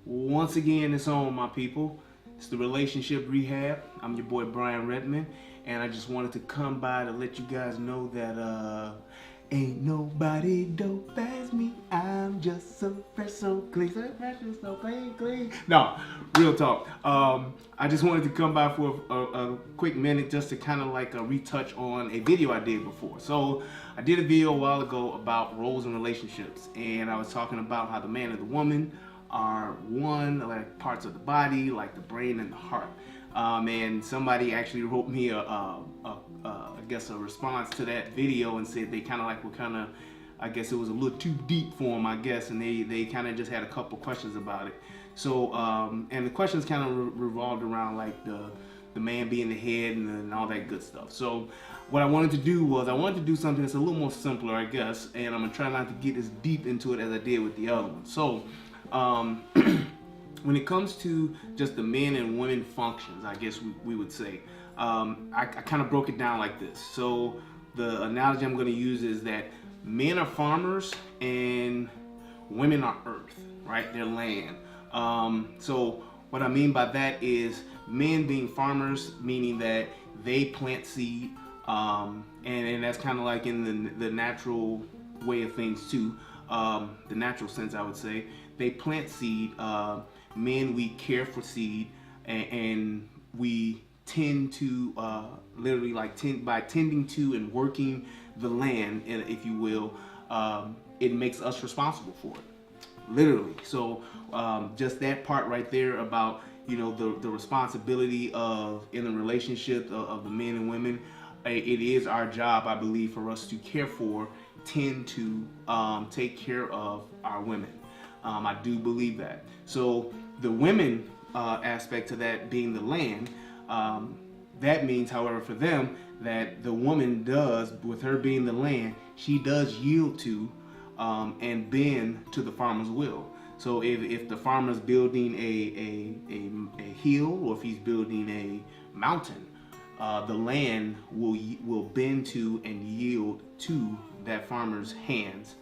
Once again, it's on, my people. It's the Relationship Rehab. I'm your boy Brian Redmond, and I just wanted to come by to let you guys know that ain't nobody dope as me. I'm just so fresh, so clean, so fresh, so clean, clean. No, real talk. I just wanted to come by for a quick minute just to kind of like retouch on a video I did before. So I did a video a while ago about roles in relationships, and I was talking about how the man and the woman are one, like parts of the body, like the brain and the heart. And somebody actually wrote me I guess a response to that video and said they kind of like were kind of, I guess it was a little too deep for them, I guess, and they kind of just had a couple questions about it. So and the questions kind of revolved around like the man being the head and all that good stuff. So what I wanted to do was I wanted to do something that's a little more simpler, I guess, and I'm gonna try not to get as deep into it as I did with the other one. So when it comes to just the men and women functions, I guess we would say, I kind of broke it down like this. So the analogy I'm going to use is that men are farmers and women are earth, right? They're land. So what I mean by that is men being farmers, meaning that they plant seed, and that's kind of like in the natural way of things too, the natural sense, I would say. They plant seed. Men, we care for seed, and we tend to literally like by tending to and working the land, if you will, it makes us responsible for it, literally. So just that part right there about the responsibility of in the relationship of the men and women. It is our job, I believe, for us to care for, tend to take care of our women. I do believe that. So the women aspect to that being the land, that means, however, for them, that the woman does, with her being the land, she does yield to and bend to the farmer's will. So if the farmer's building a hill, or if he's building a mountain, the land will bend to and yield to that farmer's hands.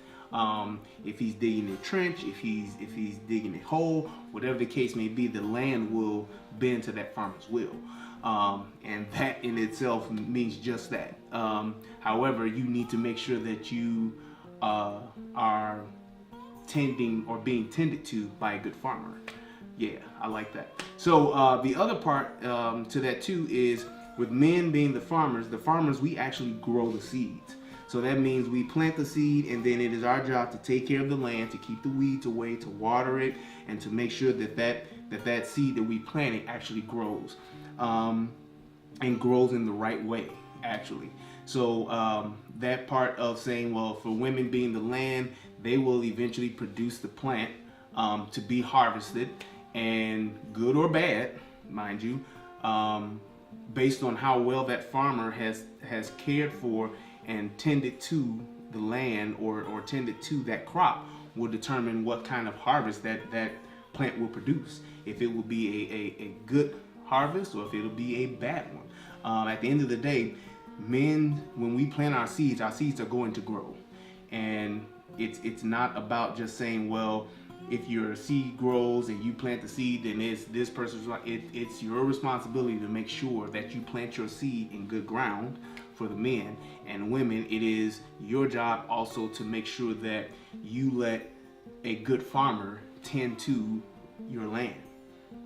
If he's digging a trench, if he's digging a hole, whatever the case may be, the land will bend to that farmer's will. And that in itself means just that. However, you need to make sure that you are tending or being tended to by a good farmer. Yeah, I like that. So the other part to that too is with men being the farmers, we actually grow the seeds. So that means we plant the seed, and then it is our job to take care of the land, to keep the weeds away, to water it, and to make sure that seed that we planted actually grows, and grows in the right way, actually. So that part of saying, well, for women being the land, they will eventually produce the plant to be harvested, and good or bad, mind you, based on how well that farmer has cared for and tended to the land or tended to that crop, will determine what kind of harvest that plant will produce. If it will be a good harvest, or if it'll be a bad one. At the end of the day, men, when we plant our seeds are going to grow. And it's not about just saying, well, if your seed grows and you plant the seed, then it's this person's right. It's your responsibility to make sure that you plant your seed in good ground for the men. And women, it is your job also to make sure that you let a good farmer tend to your land.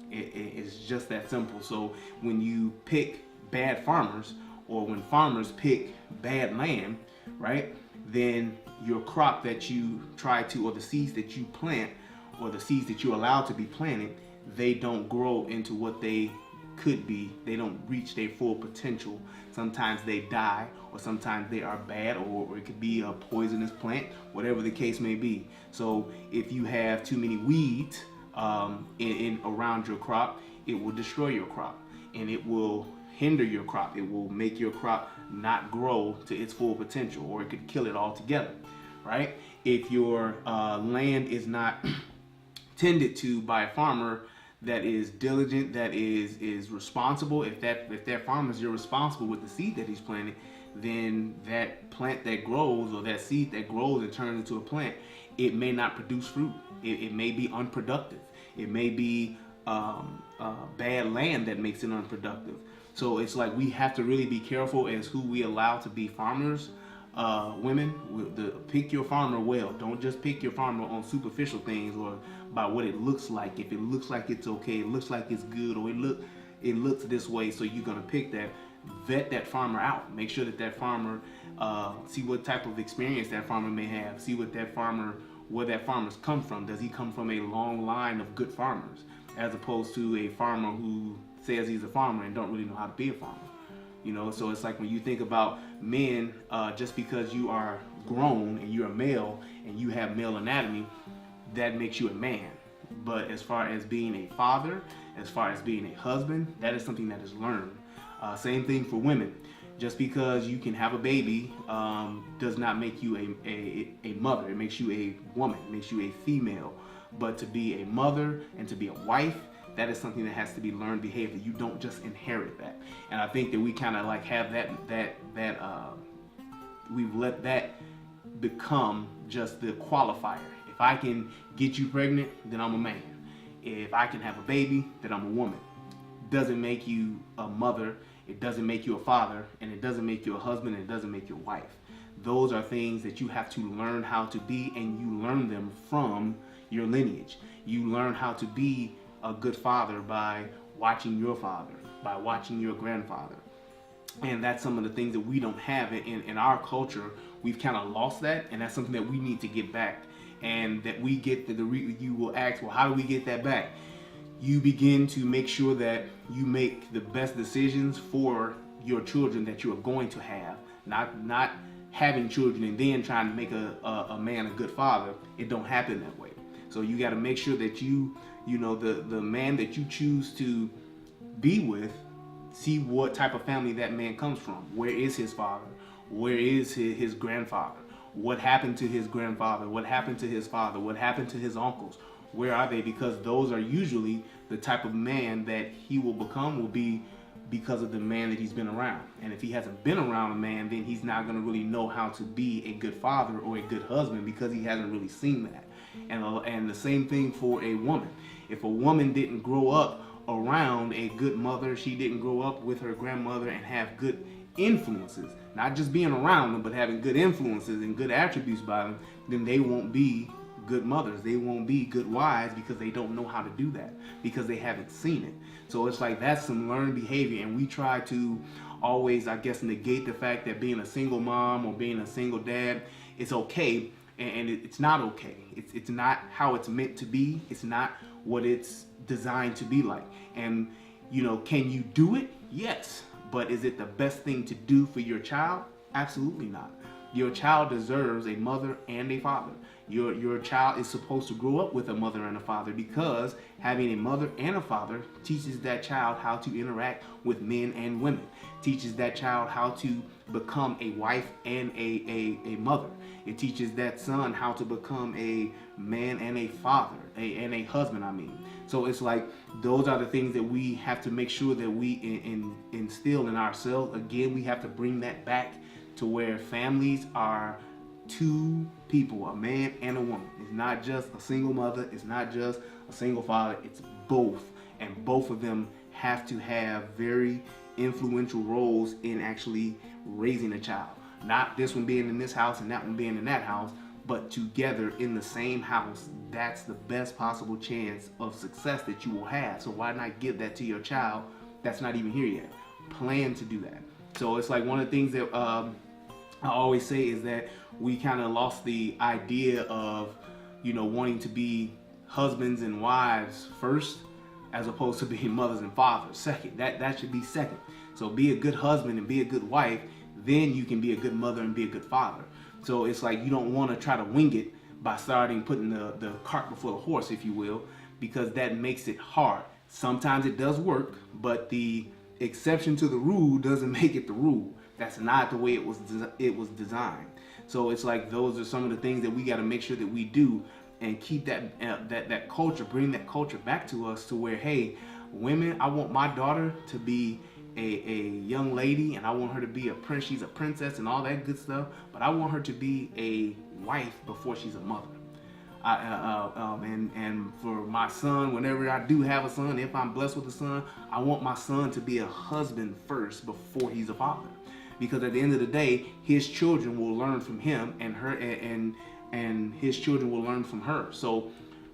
It's just that simple. So when you pick bad farmers, or when farmers pick bad land, right, then your crop that you try to, or the seeds that you plant, or the seeds that you allow to be planted, they don't grow into what they could be. They don't reach their full potential. Sometimes they die, or sometimes they are bad, or it could be a poisonous plant, whatever the case may be. So if you have too many weeds in around your crop, it will destroy your crop, and it will hinder your crop. It will make your crop not grow to its full potential, or it could kill it altogether, right? If your land is not tended to by a farmer that is diligent, that is responsible, if that farmer is irresponsible with the seed that he's planted, then that plant that grows, or that seed that grows and turns into a plant, it may not produce fruit. It may be unproductive. It may be bad land that makes it unproductive. So it's like we have to really be careful as who we allow to be farmers. Women, pick your farmer well. Don't just pick your farmer on superficial things or by what it looks like. If it looks like it's okay, it looks like it's good, or it looks this way, so you're gonna pick that. Vet that farmer out. Make sure that farmer, see what type of experience that farmer may have. See where that farmer's come from. Does he come from a long line of good farmers, as opposed to a farmer who says he's a farmer and don't really know how to be a farmer? You know, so it's like when you think about men, just because you are grown and you're a male and you have male anatomy, that makes you a man. But as far as being a father, as far as being a husband, that is something that is learned. Same thing for women. Just because you can have a baby does not make you a mother. It makes you a woman. It makes you a female. But to be a mother and to be a wife, that is something that has to be learned behavior. You don't just inherit that. And I think that we kind of like have we've let that become just the qualifier. If I can get you pregnant, then I'm a man. If I can have a baby, then I'm a woman. Doesn't make you a mother, it doesn't make you a father, and it doesn't make you a husband, and it doesn't make you a wife. Those are things that you have to learn how to be, and you learn them from your lineage. You learn how to be a good father by watching your father, by watching your grandfather. And that's some of the things that we don't have in our culture. We've kind of lost that, and that's something that we need to get back. And that we get you will ask, well, how do we get that back? You begin to make sure that you make the best decisions for your children that you are going to have, not having children and then trying to make a man a good father. It don't happen that way. So you got to make sure that you know the man that you choose to be with, see what type of family that man comes from. Where is his father? Where is his grandfather? What happened to his grandfather? What happened to his father? What happened to his uncles? Where are they? Because those are usually the type of man that he will become, will be because of the man that he's been around. And if he hasn't been around a man, then he's not going to really know how to be a good father or a good husband, because he hasn't really seen that. And the same thing for a woman. If a woman didn't grow up around a good mother, she didn't grow up with her grandmother and have good influences, not just being around them, but having good influences and good attributes by them, then they won't be good mothers. They won't be good wives, because they don't know how to do that, because they haven't seen it. So it's like that's some learned behavior, and we try to always, I guess, negate the fact that being a single mom or being a single dad is okay, and it's not okay. It's not how it's meant to be. It's not what it's designed to be like. And can you do it? Yes. But is it the best thing to do for your child? Absolutely not. Your child deserves a mother and a father. Your child is supposed to grow up with a mother and a father, because having a mother and a father teaches that child how to interact with men and women, teaches that child how to become a wife and a mother. It teaches that son how to become a man and a father, and a husband, I mean. So it's like those are the things that we have to make sure that we instill in ourselves. Again, we have to bring that back to where families are two people, a man and a woman. It's not just a single mother, it's not just a single father, it's both. And both of them have to have very influential roles in actually raising a child. Not this one being in this house and that one being in that house, but together in the same house. That's the best possible chance of success that you will have. So why not give that to your child that's not even here yet? Plan to do that. So it's like one of the things that I always say is that we kind of lost the idea of, wanting to be husbands and wives first, as opposed to being mothers and fathers second. That should be second. So be a good husband and be a good wife, then you can be a good mother and be a good father. So it's like you don't want to try to wing it by starting putting the cart before the horse, if you will, because that makes it hard. Sometimes it does work, but the exception to the rule doesn't make it the rule. That's not the way it was designed. So it's like those are some of the things that we got to make sure that we do, and keep that culture, bring that culture back to us, to where, hey, women, I want my daughter to be a young lady, and I want her to be she's a princess and all that good stuff, but I want her to be a wife before she's a mother. And for my son, whenever I do have a son, if I'm blessed with a son, I want my son to be a husband first before he's a father, because at the end of the day, his children will learn from him, and his children will learn from her. So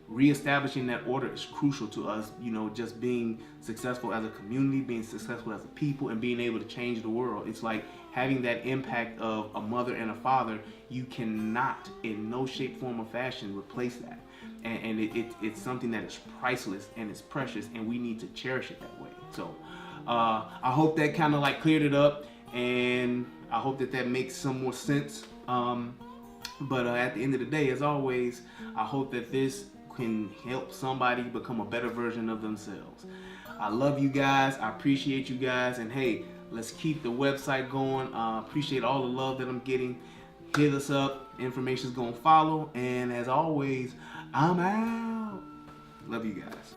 reestablishing that order is crucial to us, just being successful as a community, being successful as a people, and being able to change the world. It's like having that impact of a mother and a father. You cannot, in no shape, form, or fashion, replace that. And it's something that is priceless and it's precious, and we need to cherish it that way. So I hope that kind of like cleared it up, and I hope that makes some more sense. But at the end of the day, as always, I hope that this can help somebody become a better version of themselves. I love you guys. I appreciate you guys. And hey, let's keep the website going. Appreciate all the love that I'm getting. Hit us up. Information's gonna follow. And as always, I'm out. Love you guys.